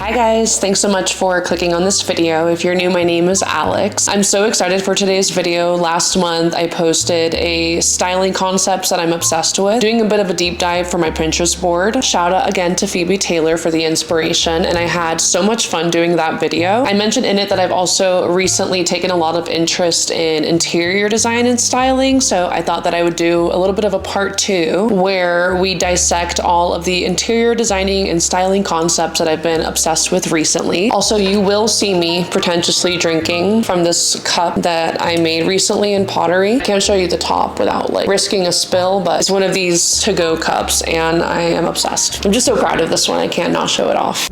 Hi guys, thanks so much for clicking on this video. If you're new, my name is Alex. I'm so excited for today's video. Last month, I posted a styling concepts that I'm obsessed with, doing a bit of a deep dive for my Pinterest board. Shout out again to Phoebe Taylor for the inspiration, and I had so much fun doing that video. I mentioned in it that I've also recently taken a lot of interest in interior design and styling, so I thought that I would do a little bit of a part 2 where we dissect all of the interior designing and styling concepts that I've been obsessed with recently. Also, you will see me pretentiously drinking from this cup that I made recently in pottery. I can't show you the top without like risking a spill, but it's one of these to-go cups and I am obsessed. I'm just so proud of this one. I can't not show it off.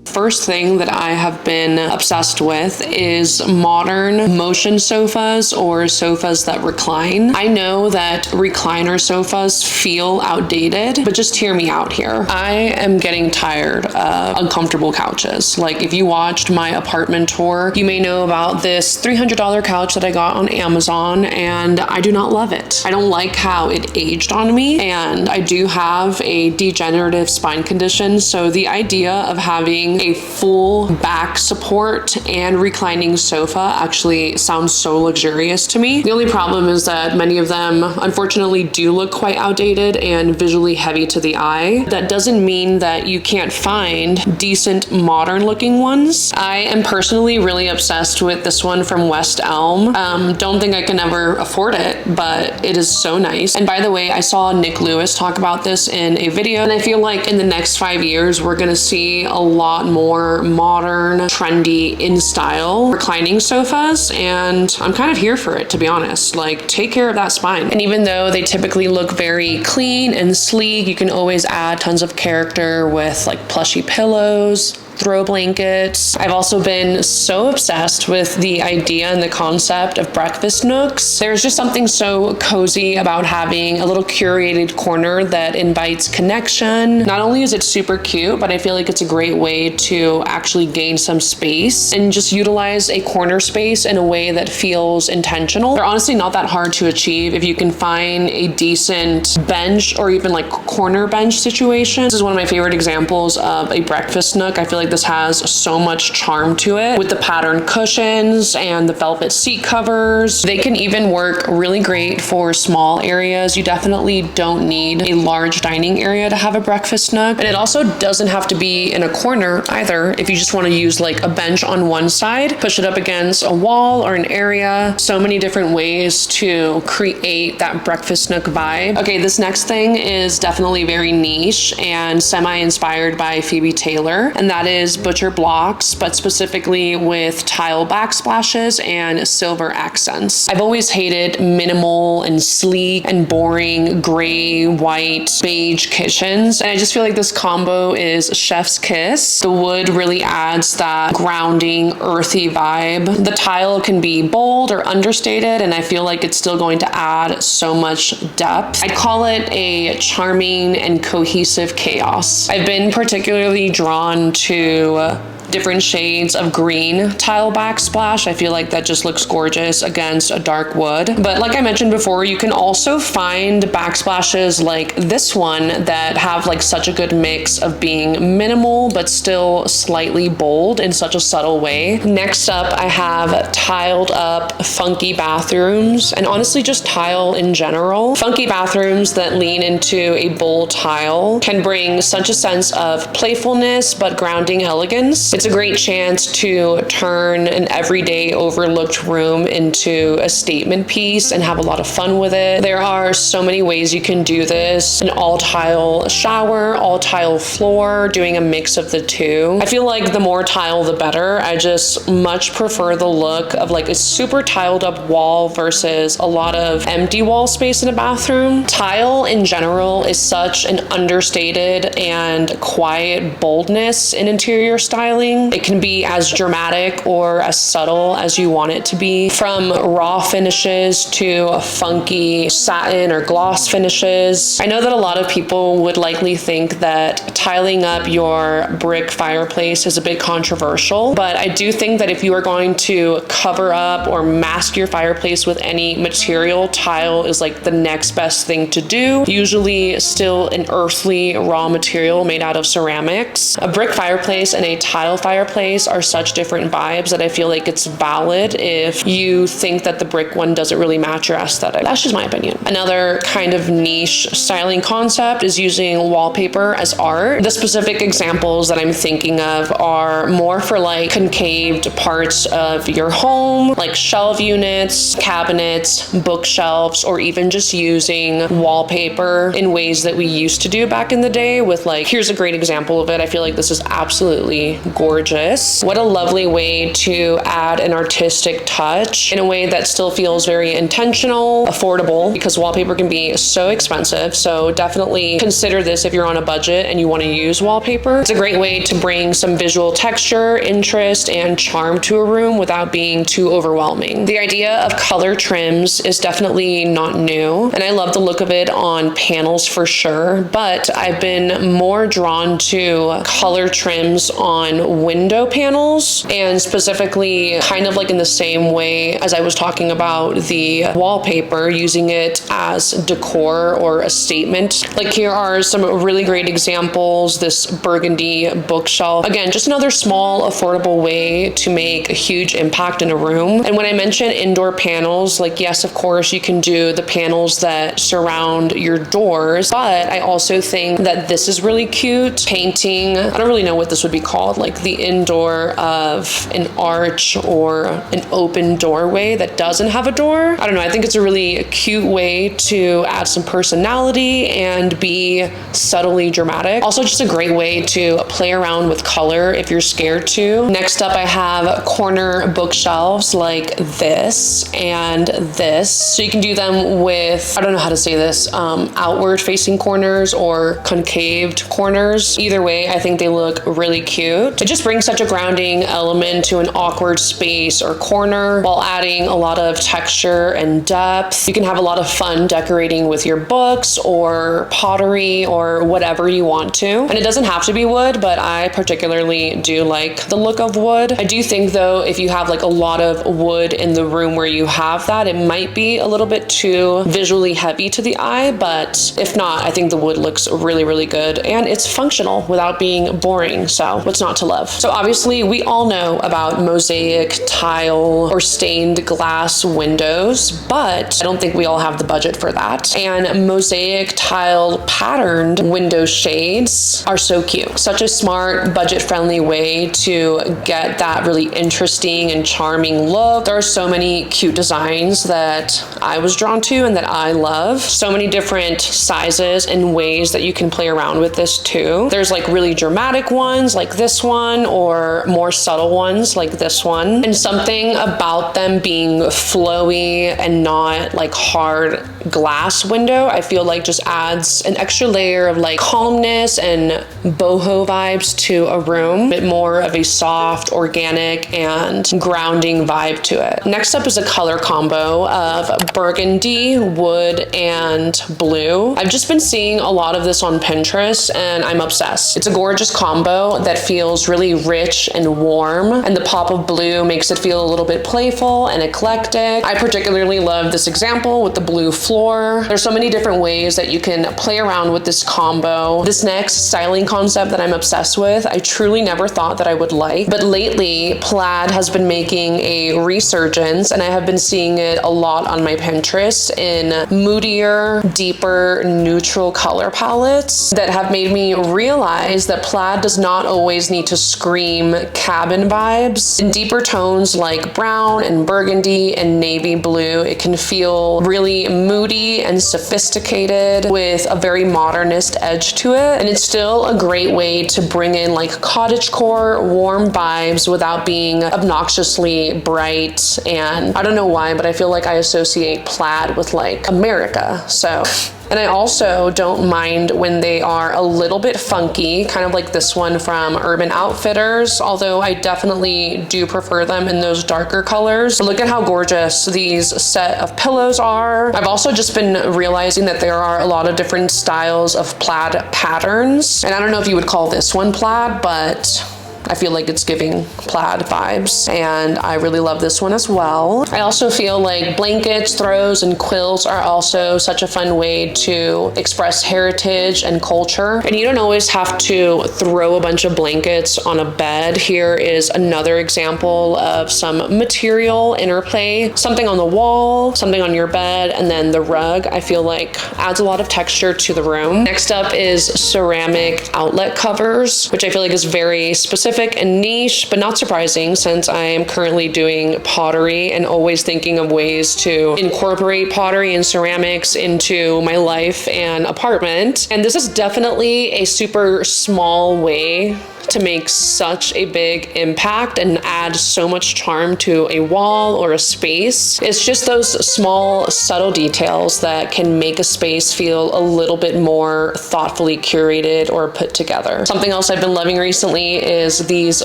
First thing that I have been obsessed with is modern motion sofas or sofas that recline. I know that recliner sofas feel outdated, but just hear me out here. I am getting tired of uncomfortable couches. Like if you watched my apartment tour, you may know about this $300 couch that I got on Amazon, and I do not love it. I don't like how it aged on me, and I do have a degenerative spine condition, so the idea of having a full back support and reclining sofa actually sounds so luxurious to me. The only problem is that many of them unfortunately do look quite outdated and visually heavy to the eye. That doesn't mean that you can't find decent modern looking ones. I am personally really obsessed with this one from West Elm. Don't think I can ever afford it, but it is so nice. And by the way, I saw Nick Lewis talk about this in a video, and I feel like in the next 5 years, we're gonna see a lot more modern, trendy, in style reclining sofas, and I'm kind of here for it, to be honest. Like, take care of that spine. And even though they typically look very clean and sleek, you can always add tons of character with like plushy pillows, throw blankets. I've also been so obsessed with the idea and the concept of breakfast nooks. There's just something so cozy about having a little curated corner that invites connection. Not only is it super cute, but I feel like it's a great way to actually gain some space and just utilize a corner space in a way that feels intentional. They're honestly not that hard to achieve if you can find a decent bench or even like corner bench situation. This is one of my favorite examples of a breakfast nook. I feel like this has so much charm to it with the patterned cushions and the velvet seat covers. They can even work really great for small areas. You definitely don't need a large dining area to have a breakfast nook. And it also doesn't have to be in a corner either. If you just want to use like a bench on one side, push it up against a wall or an area. So many different ways to create that breakfast nook vibe. Okay, this next thing is definitely very niche and semi-inspired by Phoebe Taylor, and that is butcher blocks, but specifically with tile backsplashes and silver accents. I've always hated minimal and sleek and boring gray, white, beige kitchens, and I just feel like this combo is chef's kiss. The wood really adds that grounding, earthy vibe. The tile can be bold or understated, and I feel like it's still going to add so much depth. I'd call it a charming and cohesive chaos. I've been particularly drawn to different shades of green tile backsplash. I feel like that just looks gorgeous against a dark wood. But like I mentioned before, you can also find backsplashes like this one that have like such a good mix of being minimal but still slightly bold in such a subtle way. Next up, I have tiled up funky bathrooms, and honestly just tile in general. Funky bathrooms that lean into a bold tile can bring such a sense of playfulness but grounding elegance. It's a great chance to turn an everyday overlooked room into a statement piece and have a lot of fun with it. There are so many ways you can do this. An all tile shower, all tile floor, doing a mix of the two. I feel like the more tile, the better. I just much prefer the look of like a super tiled up wall versus a lot of empty wall space in a bathroom. Tile in general is such an understated and quiet boldness in interior styling. tiling. It can be as dramatic or as subtle as you want it to be, from raw finishes to funky satin or gloss finishes. I know that a lot of people would likely think that tiling up your brick fireplace is a bit controversial, but I do think that if you are going to cover up or mask your fireplace with any material, tile is like the next best thing to do. Usually still an earthly raw material made out of ceramics. A brick fireplace and a tile fireplace are such different vibes that I feel like it's valid if you think that the brick one doesn't really match your aesthetic. That's just my opinion. Another kind of niche styling concept is using wallpaper as art. The specific examples that I'm thinking of are more for like concaved parts of your home, like shelf units, cabinets, bookshelves, or even just using wallpaper in ways that we used to do back in the day with like, here's a great example of it. I feel like this is absolutely gorgeous. What a lovely way to add an artistic touch in a way that still feels very intentional, affordable, because wallpaper can be so expensive. So definitely consider this if you're on a budget and you want to use wallpaper. It's a great way to bring some visual texture, interest, and charm to a room without being too overwhelming. The idea of color trims is definitely not new, and I love the look of it on panels for sure, but I've been more drawn to color trims on window panels, and specifically kind of like in the same way as I was talking about the wallpaper, using it as decor or a statement. Like here are some really great examples. This burgundy bookshelf. Again, just another small, affordable way to make a huge impact in a room. And when I mention indoor panels, like yes, of course, you can do the panels that surround your doors, but I also think that this is really cute. Painting, I don't really know what this would be called, like the indoor of an arch or an open doorway that doesn't have a door. I don't know, I think it's a really cute way to add some personality and be subtly dramatic. Also just a great way to play around with color if you're scared to. Next up, I have corner bookshelves like this and this. So you can do them with, I don't know how to say this, outward facing corners or concaved corners. Either way, I think they look really cute. It just brings such a grounding element to an awkward space or corner while adding a lot of texture and depth. You can have a lot of fun decorating with your books or pottery or whatever you want to. And it doesn't have to be wood, but I particularly do like the look of wood. I do think though, if you have like a lot of wood in the room where you have that, it might be a little bit too visually heavy to the eye, but if not, I think the wood looks really, really good and it's functional without being boring. So what's not to love? So obviously we all know about mosaic, tile, or stained glass windows, but I don't think we all have the budget for that. And mosaic tile patterned window shades are so cute. Such a smart, budget-friendly way to get that really interesting and charming look. There are so many cute designs that I was drawn to and that I love. So many different sizes and ways that you can play around with this too. There's like really dramatic ones like this one, or more subtle ones like this one. And something about them being flowy and not like hard glass window, I feel like just adds an extra layer of like calmness and boho vibes to a room. A bit more of a soft, organic, and grounding vibe to it. Next up is a color combo of burgundy, wood, and blue. I've just been seeing a lot of this on Pinterest and I'm obsessed. It's a gorgeous combo that feels really rich and warm, and the pop of blue makes it feel a little bit playful and eclectic. I particularly love this example with the blue floor. There's so many different ways that you can play around with this combo. This next styling concept that I'm obsessed with, I truly never thought that I would like, but lately plaid has been making a resurgence and I have been seeing it a lot on my Pinterest in moodier, deeper, neutral color palettes that have made me realize that plaid does not always need to scream cabin vibes. In deeper tones like brown and burgundy and navy blue, it can feel really moody and sophisticated with a very modernist edge to it. And it's still a great way to bring in like cottagecore, warm vibes without being obnoxiously bright. And I don't know why, but I feel like I associate plaid with like America. So And I also don't mind when they are a little bit funky, kind of like this one from Urban Outfitters, although I definitely do prefer them in those darker colors. But look at how gorgeous these set of pillows are. I've also just been realizing that there are a lot of different styles of plaid patterns. And I don't know if you would call this one plaid, but I feel like it's giving plaid vibes, and I really love this one as well. I also feel like blankets, throws, and quilts are also such a fun way to express heritage and culture. And you don't always have to throw a bunch of blankets on a bed. Here is another example of some material interplay, something on the wall, something on your bed, and then the rug, I feel like adds a lot of texture to the room. Next up is ceramic outlet covers, which I feel like is very specific and niche, but not surprising since I am currently doing pottery and always thinking of ways to incorporate pottery and ceramics into my life and apartment. And this is definitely a super small way to make such a big impact and add so much charm to a wall or a space. It's just those small, subtle details that can make a space feel a little bit more thoughtfully curated or put together. Something else I've been loving recently is these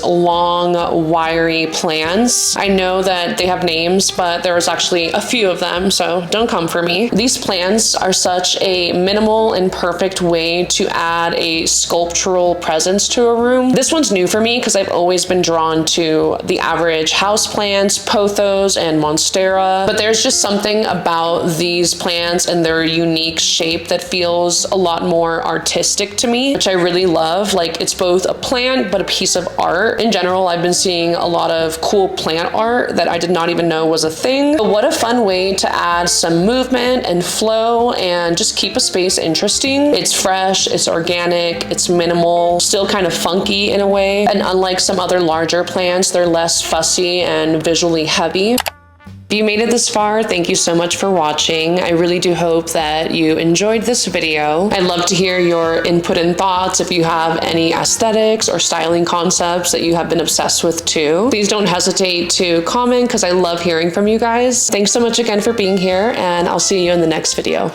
long, wiry plants. I know that they have names, but there was actually a few of them, so don't come for me. These plants are such a minimal and perfect way to add a sculptural presence to a room. This one's new for me because I've always been drawn to the average houseplants, pothos, and monstera, but there's just something about these plants and their unique shape that feels a lot more artistic to me, which I really love. Like, it's both a plant but a piece of art. In general, I've been seeing a lot of cool plant art that I did not even know was a thing. But what a fun way to add some movement and flow and just keep a space interesting. It's fresh, it's organic, it's minimal, still kind of funky in a way. And unlike some other larger plants, they're less fussy and visually heavy. If you made it this far, thank you so much for watching. I really do hope that you enjoyed this video. I'd love to hear your input and thoughts if you have any aesthetics or styling concepts that you have been obsessed with too. Please don't hesitate to comment because I love hearing from you guys. Thanks so much again for being here, and I'll see you in the next video.